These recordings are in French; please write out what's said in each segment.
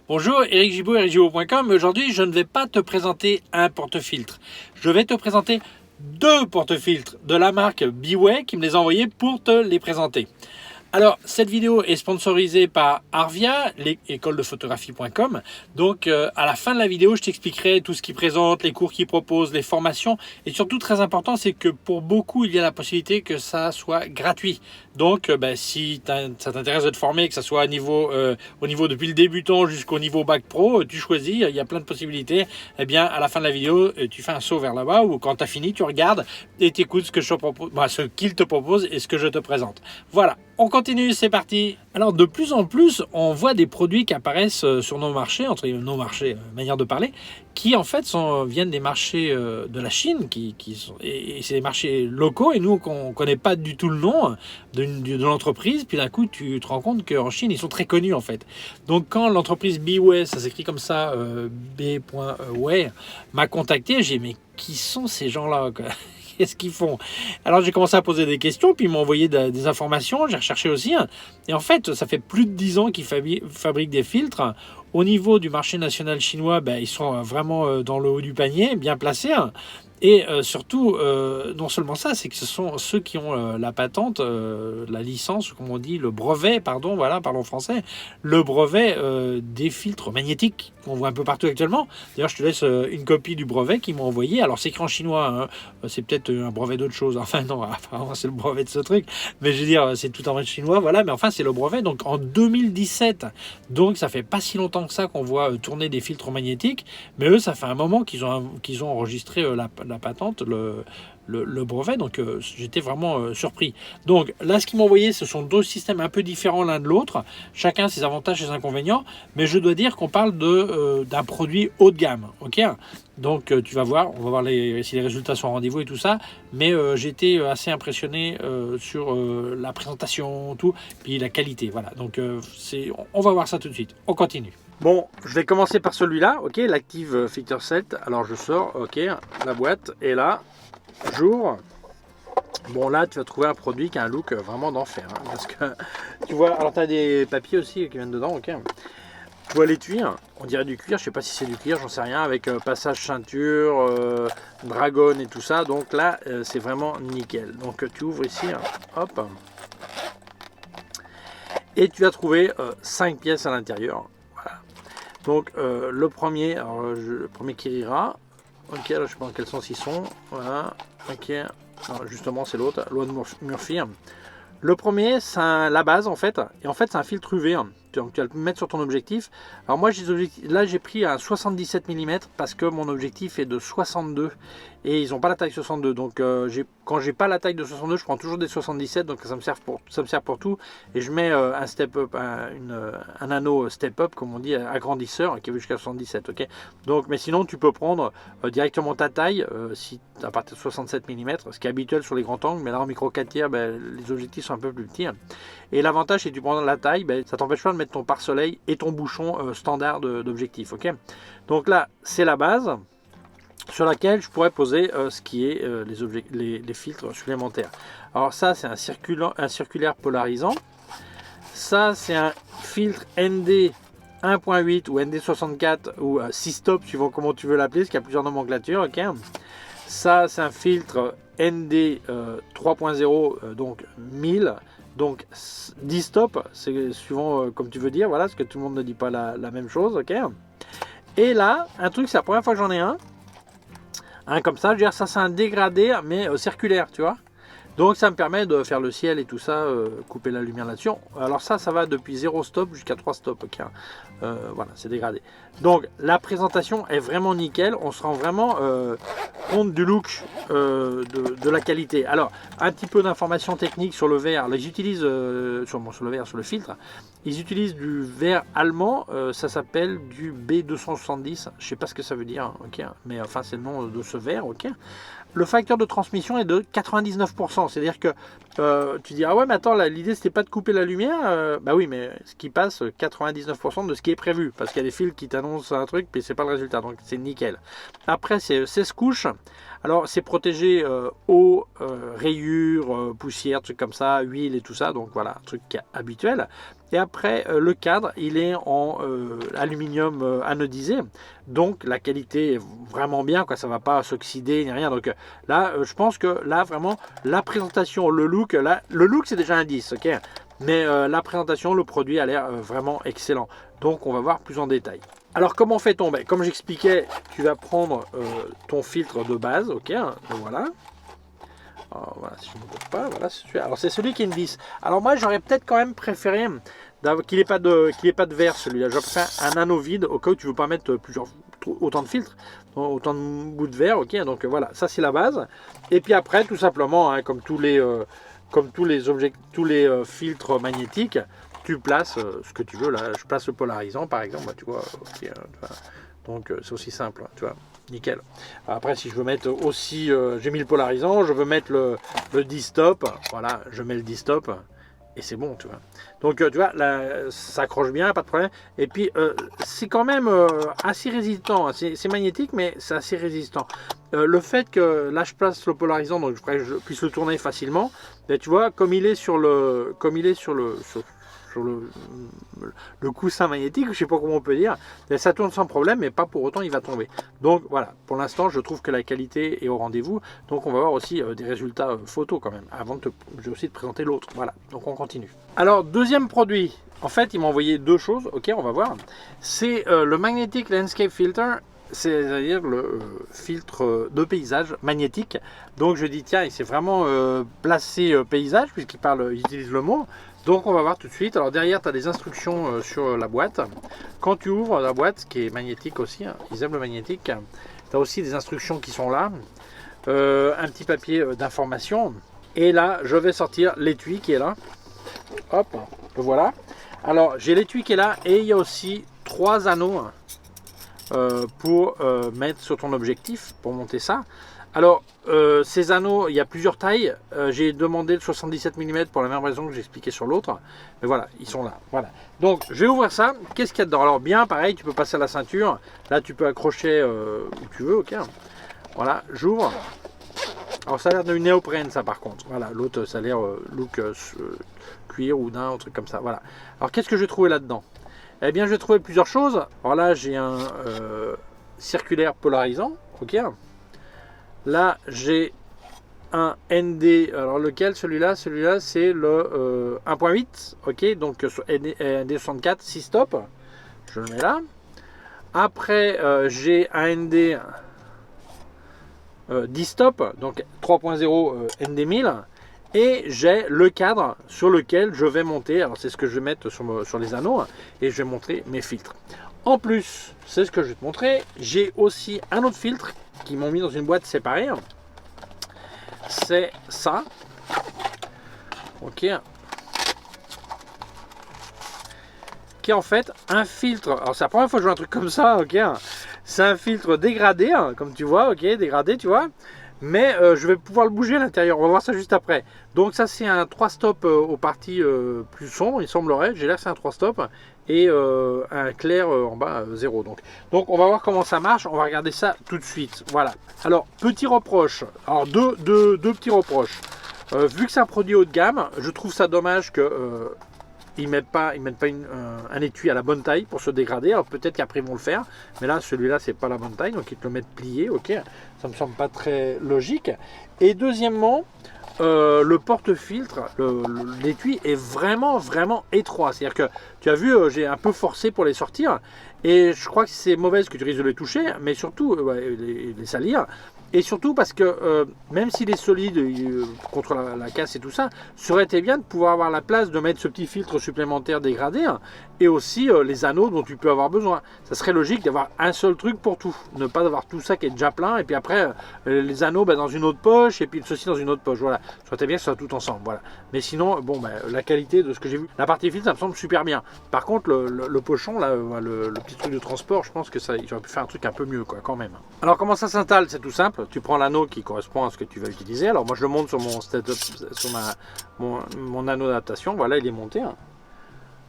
Bonjour, Eric Gibaud, ericgibaud.com. Aujourd'hui, je ne vais pas te présenter un porte-filtre. Je vais te présenter deux porte-filtres de la marque Biway qui me les a envoyés pour te les présenter. Alors, cette vidéo est sponsorisée par Arvia, l'écoledephotographie.com. Donc, à la fin de la vidéo, je t'expliquerai tout ce qu'ils présentent, les cours qu'ils proposent, les formations. Et surtout, très important, c'est que pour beaucoup, il y a la possibilité que ça soit gratuit. Donc, si ça t'intéresse de te former, que ça soit au niveau depuis le débutant jusqu'au niveau bac pro, tu choisis, il y a plein de possibilités. Eh bien, à la fin de la vidéo, tu fais un saut vers là-bas ou quand tu as fini, tu regardes et tu écoutes ce que je te propose, ce qu'il te propose et ce que je te présente. Voilà. On continue, c'est parti. Alors de plus en plus, on voit des produits qui apparaissent sur nos marchés, entre nos marchés, manière de parler, qui en fait viennent des marchés de la Chine, et c'est des marchés locaux, et nous on ne connaît pas du tout le nom de l'entreprise, puis d'un coup tu te rends compte qu'en Chine ils sont très connus en fait. Donc quand l'entreprise Biway, ça s'écrit comme ça, B.way, m'a contacté, j'ai dit mais qui sont ces gens-là quoi? Qu'est-ce qu'ils font? Alors j'ai commencé à poser des questions, puis ils m'ont envoyé des informations, j'ai recherché aussi. Et en fait, ça fait plus de 10 ans qu'ils fabriquent des filtres. Au niveau du marché national chinois, ils sont vraiment dans le haut du panier, bien placés. Et surtout, non seulement ça, c'est que ce sont ceux qui ont la patente, la licence, comme on dit, le brevet, pardon, voilà, parlons français, le brevet des filtres magnétiques qu'on voit un peu partout actuellement. D'ailleurs, je te laisse une copie du brevet qu'ils m'ont envoyé. Alors, c'est écrit en chinois, hein. C'est peut-être un brevet d'autre chose. Enfin, non, apparemment, c'est le brevet de ce truc. Mais je veux dire, c'est tout en chinois, voilà. Mais enfin, c'est le brevet, donc en 2017. Donc, ça fait pas si longtemps que ça qu'on voit tourner des filtres magnétiques. Mais eux, ça fait un moment qu'ils ont enregistré la patente, le brevet, donc j'étais vraiment surpris. Donc là, ce qu'ils m'ont envoyé, ce sont deux systèmes un peu différents l'un de l'autre, chacun ses avantages et ses inconvénients, mais je dois dire qu'on parle d'un produit haut de gamme, ok. Donc tu vas voir, on va voir si les résultats sont au rendez-vous et tout ça, mais j'étais assez impressionné sur la présentation, tout, puis la qualité, voilà. Donc on va voir ça tout de suite, on continue. Bon, je vais commencer par celui-là, ok, l'Active Filter 7. Alors je sors, ok, la boîte est là, j'ouvre. Bon là, tu vas trouver un produit qui a un look vraiment d'enfer, hein, parce que tu vois, alors tu as des papiers aussi qui viennent dedans, ok. Tu vois l'étui, on dirait du cuir, je sais pas si c'est du cuir, j'en sais rien, avec passage ceinture, dragon et tout ça. Donc là, c'est vraiment nickel. Donc tu ouvres ici, hop, et tu vas trouver 5 pièces à l'intérieur. Donc le premier, le premier Kirira, ok, alors je sais pas dans quel sens ils sont, voilà, ok, alors, justement c'est l'autre, loi de Murphy. Le premier c'est la base en fait, et en fait c'est un filtre UV, donc tu vas le mettre sur ton objectif. Alors moi là j'ai pris un 77 mm parce que mon objectif est de 62 et ils n'ont pas la taille 62, donc quand j'ai pas la taille de 62 je prends toujours des 77, donc ça me sert pour tout, et je mets un step up, un anneau step up comme on dit, agrandisseur qui va jusqu'à 77, ok. Donc mais sinon tu peux prendre directement ta taille si à partir de 67 mm, ce qui est habituel sur les grands angles, mais là en micro 4 tiers les objectifs sont un peu plus petits, et l'avantage c'est que tu prends la taille, ça t'empêche pas de mettre ton pare-soleil et ton bouchon standard d'objectif, ok. Donc là c'est la base sur laquelle je pourrais poser ce qui est les filtres supplémentaires. Alors ça c'est un circulaire polarisant, ça c'est un filtre ND 1.8 ou ND64 ou 6 stop suivant comment tu veux l'appeler, parce qu'il y a plusieurs nomenclatures, ok. Ça c'est un filtre ND 3.0, donc 1000, donc 10 stop, c'est suivant comme tu veux dire, voilà, parce que tout le monde ne dit pas la même chose, ok. Et là, un truc, c'est la première fois que j'en ai un comme ça, je veux dire, ça c'est un dégradé mais circulaire, tu vois. Donc ça me permet de faire le ciel et tout ça, couper la lumière là-dessus. Alors ça va depuis 0 stop jusqu'à 3 stop, ok. Voilà, c'est dégradé. Donc la présentation est vraiment nickel, on se rend vraiment compte du look, de la qualité. Alors un petit peu d'informations techniques sur le verre. Là ils utilisent sur le verre, sur le filtre, ils utilisent du verre allemand, ça s'appelle du B270, je sais pas ce que ça veut dire, ok, mais enfin c'est le nom de ce verre, ok. Le facteur de transmission est de 99%, c'est-à-dire que tu dis ah ouais mais attends, l'idée c'était pas de couper la lumière, bah oui mais ce qui passe 99% de ce qui est prévu, parce qu'il y a des fils qui t'annoncent un truc puis c'est pas le résultat, donc c'est nickel. Après c'est 16 couches, alors c'est protégé eau, rayures, poussière, trucs comme ça, huile et tout ça, donc voilà, un truc habituel. Et après, le cadre, il est en aluminium anodisé. Donc la qualité est vraiment bien, quoi. Ça ne va pas s'oxyder ni rien. Donc là, je pense que là, vraiment, la présentation, le look, là, le look c'est déjà un 10, ok. Mais la présentation, le produit a l'air vraiment excellent. Donc on va voir plus en détail. Alors comment fait-on? Ben, comme j'expliquais, tu vas prendre ton filtre de base, ok, voilà. Alors, voilà, si je ne me trompe pas, voilà, c'est celui. Alors c'est celui qui est une 10. Alors moi j'aurais peut-être quand même préféré qu'il n'ait pas de verre celui-là. Je préfère un anneau vide au cas où tu ne veux pas mettre autant de filtres, autant de bouts de verre, ok. Donc voilà, ça c'est la base. Et puis après tout simplement, hein, comme tous les objets, filtres magnétiques, tu places ce que tu veux. Là, je place le polarisant par exemple, bah, tu vois, okay, donc c'est aussi simple, hein, tu vois. Nickel. Après, si je veux mettre aussi, j'ai mis le polarisant, je veux mettre le D-stop, voilà, je mets le D-stop et c'est bon, tu vois. Donc, tu vois, là, ça accroche bien, pas de problème. Et puis, c'est quand même assez résistant. C'est magnétique, mais c'est assez résistant. Le fait que là, je place le polarisant, donc je puisse le tourner facilement, ben, tu vois, comme il est sur le coussin magnétique, je sais pas comment on peut dire, ça tourne sans problème, mais pas pour autant il va tomber. Donc voilà, pour l'instant je trouve que la qualité est au rendez-vous, donc on va voir aussi des résultats photos quand même, avant de aussi te présenter l'autre. Voilà, donc on continue. Alors deuxième produit, en fait il m'a envoyé deux choses, ok, on va voir. C'est le Magnetic Landscape Filter, c'est-à-dire le filtre de paysage magnétique. Donc je dis tiens, il s'est vraiment placé paysage, puisqu'il utilise le mot. Donc on va voir tout de suite. Alors derrière tu as des instructions sur la boîte. Quand tu ouvres la boîte, qui est magnétique aussi, hein, ils aiment le magnétique, tu as aussi des instructions qui sont là. Un petit papier d'information. Et là je vais sortir l'étui qui est là. Hop, le voilà. Alors j'ai l'étui qui est là et il y a aussi 3 anneaux pour mettre sur ton objectif, pour monter ça. Alors ces anneaux, il y a plusieurs tailles. J'ai demandé le 77 mm pour la même raison que j'ai expliqué sur l'autre. Mais voilà, ils sont là. Voilà. Donc je vais ouvrir ça. Qu'est-ce qu'il y a dedans? Alors bien, pareil, tu peux passer à la ceinture. Là, tu peux accrocher où tu veux. Ok. Voilà, j'ouvre. Alors ça a l'air d'une néoprène, ça par contre. Voilà, l'autre, ça a l'air look cuir ou d'un, un truc comme ça. Voilà. Alors qu'est-ce que je vais trouver là-dedans? Eh bien, je vais trouver plusieurs choses. Alors là, j'ai un circulaire polarisant. Ok. Là, j'ai un ND. Alors lequel? Celui-là, c'est le 1.8. Ok, donc ND64 6 stop. Je le mets là. Après, j'ai un ND 10 stop, donc 3.0 ND1000. Et j'ai le cadre sur lequel je vais monter. Alors c'est ce que je vais mettre sur les anneaux. Et je vais montrer mes filtres. En plus, c'est ce que je vais te montrer. J'ai aussi un autre filtre qui m'ont mis dans une boîte séparée. C'est ça. Ok. Qui est en fait un filtre. Alors c'est la première fois que je vois un truc comme ça. Ok. C'est un filtre dégradé, hein, comme tu vois. Ok, dégradé, tu vois. Mais je vais pouvoir le bouger à l'intérieur. On va voir ça juste après. Donc ça c'est un 3 stop aux parties plus sombres, il semblerait. J'ai l'air que c'est un 3 stop. Et un clair en bas 0. Donc on va voir comment ça marche. On va regarder ça tout de suite. Voilà. Alors petit reproche. Alors deux petits reproches. Vu que c'est un produit haut de gamme, je trouve ça dommage que ils ne mettent pas un étui à la bonne taille pour se dégrader. Alors peut-être qu'après ils vont le faire, mais là celui-là c'est pas la bonne taille, donc ils te le mettent plié. Ok, ça me semble pas très logique. Et deuxièmement, le porte-filtre, l'étui est vraiment étroit. C'est-à-dire que tu as vu, j'ai un peu forcé pour les sortir, et je crois que c'est mauvais que tu risques de les toucher, mais surtout les salir. Et surtout parce que même s'il est solide contre la casse et tout ça, ça aurait été bien de pouvoir avoir la place de mettre ce petit filtre supplémentaire dégradé et aussi les anneaux dont tu peux avoir besoin. Ça serait logique d'avoir un seul truc pour tout, ne pas avoir tout ça qui est déjà plein et puis après les anneaux dans une autre poche et puis ceci dans une autre poche. Voilà, ça aurait été bien que ce soit tout ensemble. Voilà. Mais sinon, bon, la qualité de ce que j'ai vu, la partie filtre, ça me semble super bien. Par contre, le pochon, là, le petit truc de transport, je pense que ça, j'aurais pu faire un truc un peu mieux, quoi, quand même. Alors, comment ça s'installe? C'est tout simple. Tu prends l'anneau qui correspond à ce que tu vas utiliser. Alors moi je le monte sur mon setup, sur mon anneau d'adaptation. Voilà, il est monté.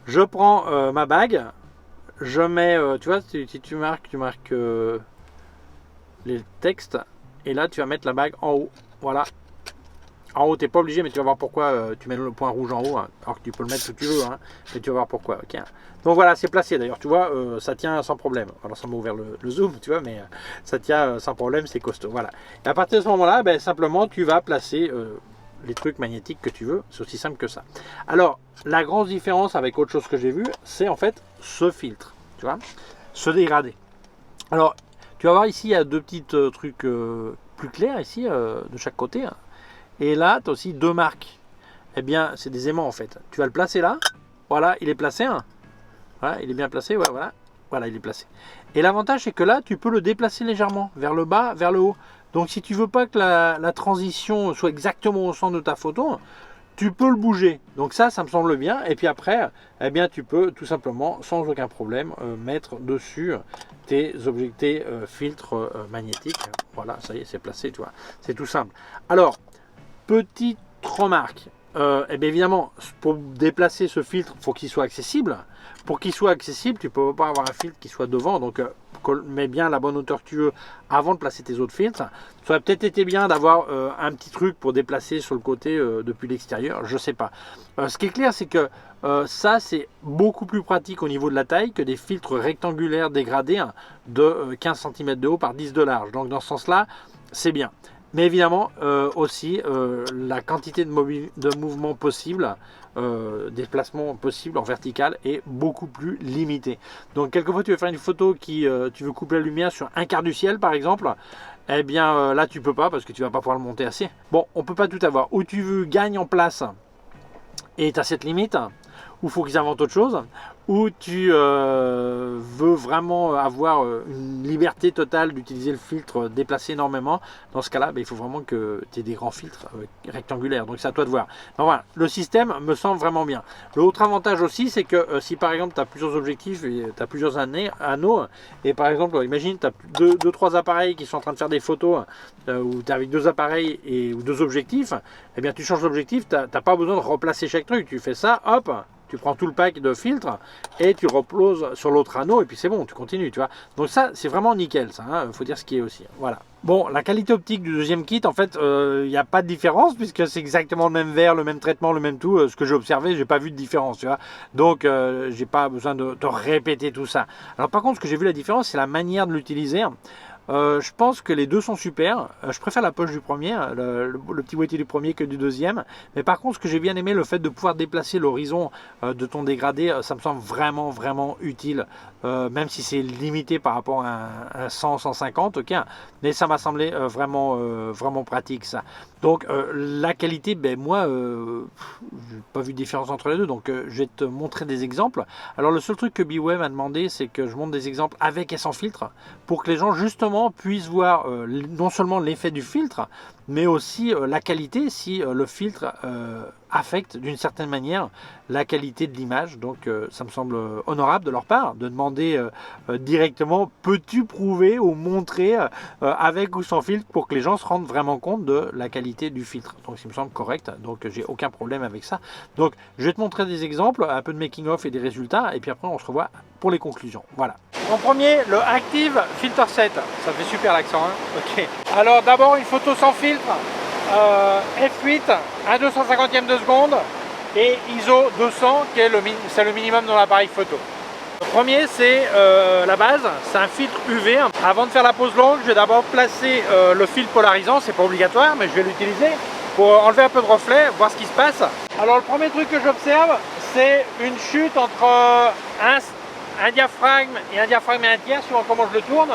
Je prends ma bague. Je mets, tu vois, si tu marques les textes. Et là tu vas mettre la bague en haut. Voilà. En haut, tu n'es pas obligé, mais tu vas voir pourquoi tu mets le point rouge en haut, hein, alors que tu peux le mettre où tu veux, hein, mais tu vas voir pourquoi. Okay. Donc voilà, c'est placé d'ailleurs, tu vois, ça tient sans problème. Alors ça m'a ouvert le zoom, tu vois, mais ça tient sans problème, c'est costaud. Voilà. Et à partir de ce moment-là, ben, simplement, tu vas placer les trucs magnétiques que tu veux, c'est aussi simple que ça. Alors, la grande différence avec autre chose que j'ai vu, c'est en fait ce filtre, tu vois, ce dégradé. Alors, tu vas voir ici, il y a deux petits trucs plus clairs ici, de chaque côté. Hein. Et là, tu as aussi deux marques. Eh bien, c'est des aimants en fait. Tu vas le placer là. Voilà, il est placé. Hein. Voilà, il est bien placé. Ouais, voilà. Voilà, il est placé. Et l'avantage, c'est que là, tu peux le déplacer légèrement, vers le bas, vers le haut. Donc, si tu veux pas que la transition soit exactement au centre de ta photo, tu peux le bouger. Donc ça me semble bien. Et puis après, eh bien, tu peux tout simplement, sans aucun problème, mettre dessus tes filtres magnétiques. Voilà, ça y est, c'est placé, tu vois. C'est tout simple. Alors, petite remarque. Eh bien évidemment, pour déplacer ce filtre, il faut qu'il soit accessible. Pour qu'il soit accessible, tu ne peux pas avoir un filtre qui soit devant. Donc, mets bien la bonne hauteur que tu veux avant de placer tes autres filtres. Ça aurait peut-être été bien d'avoir un petit truc pour déplacer sur le côté depuis l'extérieur. Je ne sais pas. Ce qui est clair, c'est que ça, c'est beaucoup plus pratique au niveau de la taille que des filtres rectangulaires dégradés hein, de 15 cm de haut par 10 de large. Donc, dans ce sens-là, c'est bien. Mais évidemment, aussi, la quantité de mouvements possibles, déplacements possibles en vertical est beaucoup plus limitée. Donc, quelquefois, tu veux faire une photo qui, tu veux couper la lumière sur un quart du ciel, par exemple. Eh bien, là, tu peux pas parce que tu vas pas pouvoir le monter assez. Bon, on peut pas tout avoir. Ou tu veux gagner en place et tu as cette limite, ou il faut qu'ils inventent autre chose, ou tu veux vraiment avoir une liberté totale d'utiliser le filtre, déplacer énormément. Dans ce cas-là, il faut vraiment que tu aies des grands filtres rectangulaires. Donc c'est à toi de voir. Donc, voilà, le système me semble vraiment bien. L'autre avantage aussi, c'est que si par exemple tu as plusieurs objectifs et tu as plusieurs anneaux, et par exemple, imagine tu as deux, trois appareils qui sont en train de faire des photos, ou tu es avec deux appareils ou deux objectifs, eh bien tu changes d'objectif, tu n'as pas besoin de replacer chaque truc. Tu fais ça, hop, tu prends tout le pack de filtres et tu reposes sur l'autre anneau et puis c'est bon, tu continues, tu vois. Donc ça, c'est vraiment nickel, ça, hein, faut dire ce qui est aussi. Voilà. Bon, la qualité optique du deuxième kit, en fait, il n'y a pas de différence puisque c'est exactement le même verre, le même traitement, le même tout. Ce que j'ai observé, j'ai pas vu de différence, tu vois. Donc, j'ai pas besoin de répéter tout ça. Alors par contre, ce que j'ai vu la différence, c'est la manière de l'utiliser. Je pense que les deux sont super. Je préfère la poche du premier, le petit boîtier du premier que du deuxième. Mais par contre, ce que j'ai bien aimé, le fait de pouvoir déplacer l'horizon de ton dégradé, ça me semble vraiment, vraiment utile. Même si c'est limité par rapport à un 100, 150, ok. Mais ça m'a semblé vraiment, vraiment pratique ça. Donc la qualité, ben moi, j'ai pas vu de différence entre les deux. Donc je vais te montrer des exemples. Alors le seul truc que Biway m'a demandé, c'est que je montre des exemples avec et sans filtre, pour que les gens justement puissent voir non seulement l'effet du filtre, mais aussi la qualité si le filtre affecte d'une certaine manière la qualité de l'image. Donc ça me semble honorable de leur part de demander directement, peux-tu prouver ou montrer avec ou sans filtre, pour que les gens se rendent vraiment compte de la qualité du filtre. Donc ça me semble correct, donc j'ai aucun problème avec ça. Donc je vais te montrer des exemples, un peu de making of et des résultats, et puis après on se revoit pour les conclusions. Voilà. En premier, le Active Filter Set. Ça fait super l'accent, hein. Ok. Alors d'abord une photo sans filtre, f8, 1/250e de seconde et ISO 200, qui est c'est le minimum dans l'appareil photo. Le premier, c'est la base, c'est un filtre UV. Avant de faire la pose longue, je vais d'abord placer le filtre polarisant, c'est pas obligatoire, mais je vais l'utiliser pour enlever un peu de reflet, voir ce qui se passe. Alors le premier truc que j'observe, c'est une chute entre un diaphragme et un tiers, suivant comment je le tourne.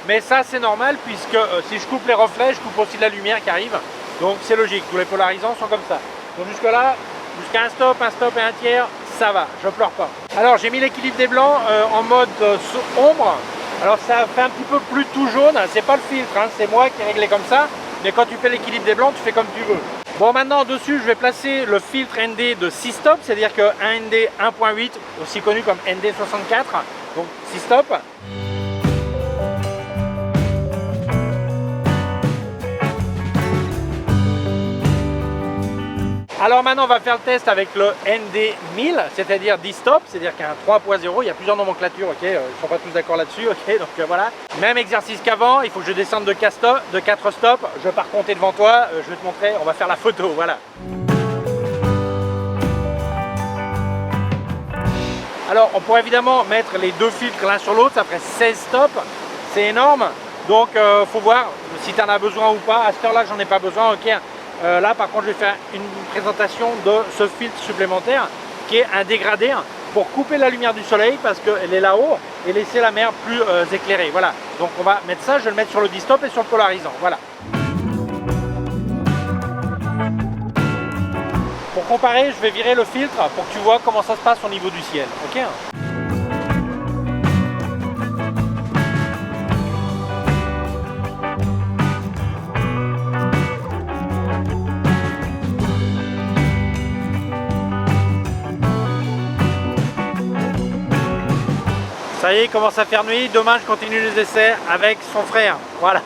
Mais ça c'est normal, puisque si je coupe les reflets, je coupe aussi de la lumière qui arrive. Donc c'est logique, tous les polarisants sont comme ça. Donc jusque là, jusqu'à un stop et un tiers, ça va, je pleure pas. Alors j'ai mis l'équilibre des blancs en mode ombre. Alors ça fait un petit peu plus tout jaune, c'est pas le filtre, hein, c'est moi qui ai réglé comme ça. Mais quand tu fais l'équilibre des blancs, tu fais comme tu veux. Bon, maintenant dessus, je vais placer le filtre ND de 6 stop, c'est-à-dire que un ND 1.8, aussi connu comme ND64, donc 6 stop. Alors maintenant, on va faire le test avec le ND1000, c'est-à-dire 10 stops, c'est-à-dire qu'il y a un 3.0, il y a plusieurs nomenclatures, ok, ils ne sont pas tous d'accord là-dessus, ok, donc voilà. Même exercice qu'avant, il faut que je descende de 4 stops, je pars compter devant toi, je vais te montrer, on va faire la photo, voilà. Alors, on pourrait évidemment mettre les deux filtres l'un sur l'autre, ça ferait 16 stops, c'est énorme, donc faut voir si tu en as besoin ou pas. À cette heure-là, j'en ai pas besoin, ok. Là par contre je vais faire une présentation de ce filtre supplémentaire qui est un dégradé pour couper la lumière du soleil parce qu'elle est là-haut et laisser la mer plus éclairée. Voilà, donc on va mettre ça, je vais le mettre sur le 10 stop et sur le polarisant. Voilà. Pour comparer, je vais virer le filtre pour que tu vois comment ça se passe au niveau du ciel. Ok. Ça y est, il commence à faire nuit. Demain, je continue les essais avec son frère. Voilà.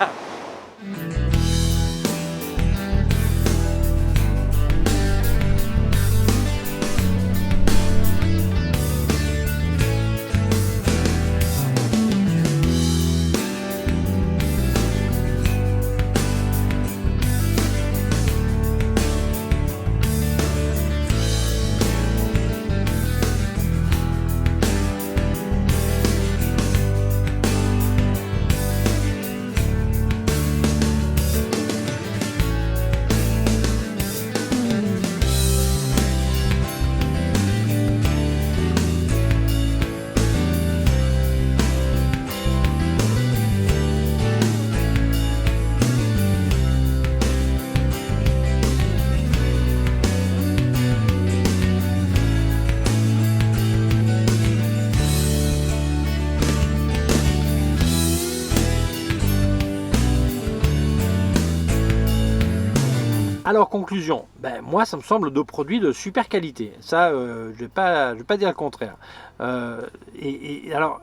Alors conclusion, ben, moi ça me semble deux produits de super qualité, ça je vais pas dire le contraire. Alors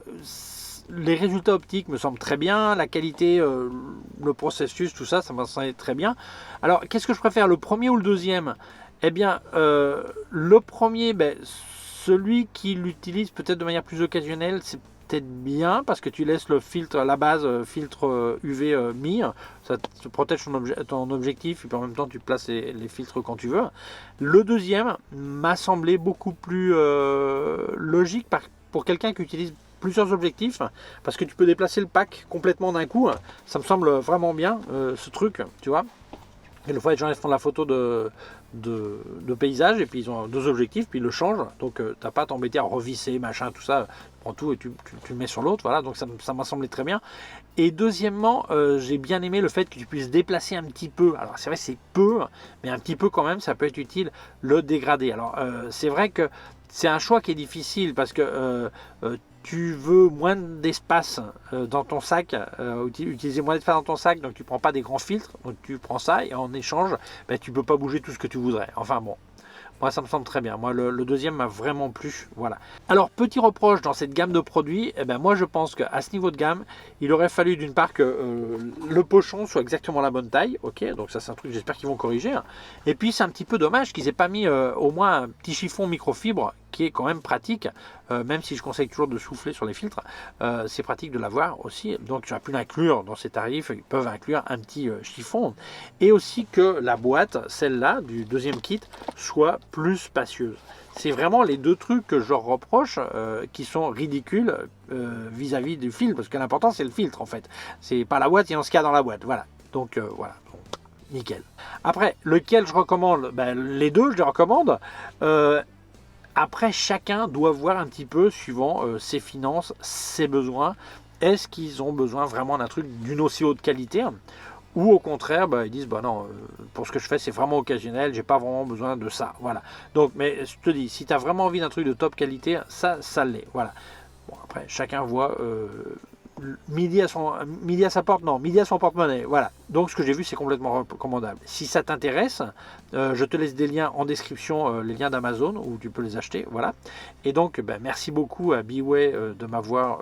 les résultats optiques me semblent très bien, la qualité, le processus, tout ça, ça me semble très bien. Alors qu'est-ce que je préfère, le premier ou le deuxième? Eh bien le premier, ben, celui qui l'utilise peut-être de manière plus occasionnelle, c'est peut-être bien parce que tu laisses le filtre à la base, filtre UV mis, ça te protège ton objectif et puis en même temps tu places les filtres quand tu veux. Le deuxième m'a semblé beaucoup plus logique pour quelqu'un qui utilise plusieurs objectifs parce que tu peux déplacer le pack complètement d'un coup. Ça me semble vraiment bien ce truc, tu vois. Et le fois les gens ils font la photo de paysage et puis ils ont deux objectifs puis ils le changent, donc t'as pas à t'embêter à revisser machin tout ça, tu prends tout et tu le mets sur l'autre, voilà, donc ça m'a semblé très bien. Et deuxièmement j'ai bien aimé le fait que tu puisses déplacer un petit peu, alors c'est vrai c'est peu mais un petit peu quand même ça peut être utile, le dégradé. Alors c'est vrai que c'est un choix qui est difficile parce que tu veux moins d'espace dans ton sac, utiliser moins d'espace dans ton sac, donc tu prends pas des grands filtres, donc tu prends ça et en échange, ben, tu peux pas bouger tout ce que tu voudrais. Enfin bon, moi ça me semble très bien. Moi le deuxième m'a vraiment plu. Voilà. Alors petit reproche dans cette gamme de produits, eh ben, moi je pense qu'à ce niveau de gamme, il aurait fallu d'une part que le pochon soit exactement la bonne taille. Ok, donc ça c'est un truc, j'espère qu'ils vont corriger. Et puis c'est un petit peu dommage qu'ils aient pas mis au moins un petit chiffon microfibre qui est quand même pratique, même si je conseille toujours de souffler sur les filtres, c'est pratique de l'avoir aussi. Donc tu as pu l'inclure dans ces tarifs, ils peuvent inclure un petit chiffon. Et aussi que la boîte, celle-là, du deuxième kit, soit plus spacieuse. C'est vraiment les deux trucs que je reproche qui sont ridicules vis-à-vis du filtre, parce que l'important c'est le filtre en fait. C'est pas la boîte, il y a ce qu'il y a dans la boîte. Voilà. Donc voilà. Bon, nickel. Après, lequel je recommande? Ben, les deux, je les recommande. Après, chacun doit voir un petit peu, suivant ses finances, ses besoins. Est-ce qu'ils ont besoin vraiment d'un truc d'une aussi haute qualité? Ou au contraire, bah, ils disent, bah non, pour ce que je fais, c'est vraiment occasionnel, j'ai pas vraiment besoin de ça. Voilà. Donc, mais je te dis, si tu as vraiment envie d'un truc de top qualité, ça l'est. Voilà. Bon, après, chacun voit midi à sa porte, non, midi à son porte-monnaie. Voilà. Donc ce que j'ai vu, c'est complètement recommandable. Si ça t'intéresse, je te laisse des liens en description, les liens d'Amazon où tu peux les acheter. Voilà. Et donc, merci beaucoup à Biway de m'avoir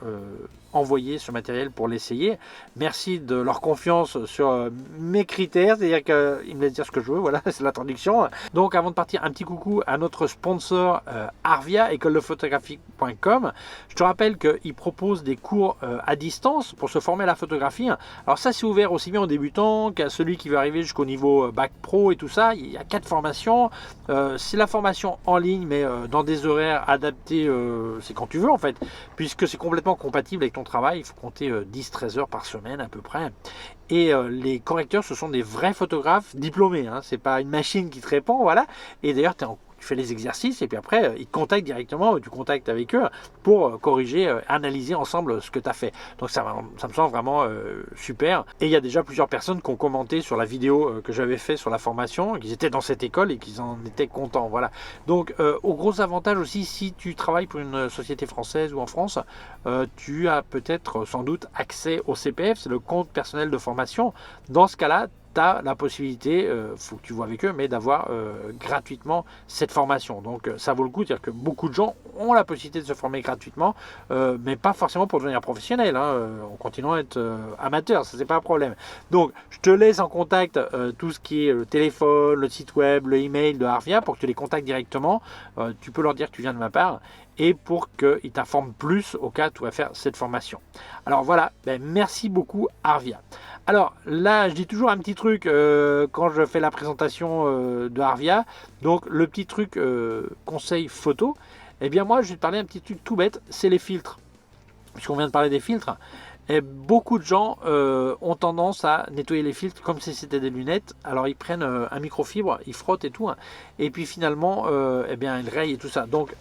envoyé ce matériel pour l'essayer. Merci de leur confiance sur mes critères, c'est-à-dire qu'ils me laissent dire ce que je veux. Voilà, c'est la traduction. Donc avant de partir, un petit coucou à notre sponsor Arvia, écoledephotographie.com. Je te rappelle qu'ils proposent des cours à distance pour se former à la photographie. Alors ça, c'est ouvert aussi bien aux débutants qu'à celui qui veut arriver jusqu'au niveau bac pro et tout ça. Il y a 4 formations. C'est la formation en ligne, mais dans des horaires adaptés, c'est quand tu veux en fait, puisque c'est complètement compatible avec ton travail. Il faut compter 10-13 heures par semaine à peu près. Et les correcteurs, ce sont des vrais photographes diplômés. Hein. C'est pas une machine qui te répond, voilà. Et d'ailleurs, tu fais les exercices et puis après, ils te contactent directement, tu contactes avec eux pour corriger, analyser ensemble ce que tu as fait. Donc ça me semble vraiment super. Et il y a déjà plusieurs personnes qui ont commenté sur la vidéo que j'avais fait sur la formation, qu'ils étaient dans cette école et qu'ils en étaient contents. Voilà. Donc au gros avantage aussi, si tu travailles pour une société française ou en France, tu as peut-être sans doute accès au CPF, c'est le compte personnel de formation. Dans ce cas-là, tu as la possibilité, faut que tu vois avec eux, mais d'avoir gratuitement cette formation. Donc ça vaut le coup, c'est-à-dire que beaucoup de gens ont la possibilité de se former gratuitement, mais pas forcément pour devenir professionnel, hein, en continuant à être amateur, ça c'est pas un problème. Donc je te laisse en contact tout ce qui est le téléphone, le site web, le email de Arvia pour que tu les contactes directement. Tu peux leur dire que tu viens de ma part et pour qu'ils t'informent plus au cas où tu vas faire cette formation. Alors voilà, merci beaucoup Arvia. Alors là, je dis toujours un petit truc quand je fais la présentation de Arvia. Donc le petit truc conseil photo, eh bien moi je vais te parler un petit truc tout bête, c'est les filtres. Puisqu'on vient de parler des filtres, et beaucoup de gens ont tendance à nettoyer les filtres comme si c'était des lunettes. Alors ils prennent un microfibre, ils frottent et tout, hein, et puis finalement eh bien ils rayent et tout ça. Donc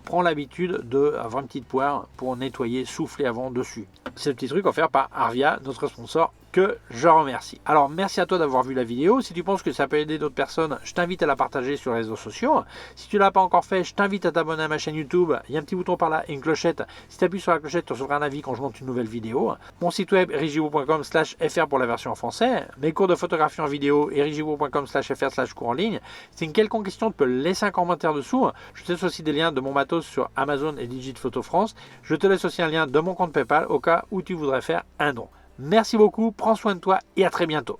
prends l'habitude d'avoir une petite poire pour nettoyer, souffler avant dessus. C'est le petit truc offert par Arvia, notre sponsor, que je remercie. Alors merci à toi d'avoir vu la vidéo. Si tu penses que ça peut aider d'autres personnes, je t'invite à la partager sur les réseaux sociaux. Si tu ne l'as pas encore fait, je t'invite à t'abonner à ma chaîne YouTube. Il y a un petit bouton par là et une clochette. Si tu appuies sur la clochette, tu recevras un avis quand je monte une nouvelle vidéo. Mon site web rigivo.com/fr pour la version en français. Mes cours de photographie en vidéo rigivo.com/fr/cours en ligne. Si c'est une quelconque question, tu peux laisser un commentaire dessous. Je te laisse aussi des liens de mon matos sur Amazon et Digit Photo France. Je te laisse aussi un lien de mon compte PayPal au cas où tu voudrais faire un don. Merci beaucoup, prends soin de toi et à très bientôt.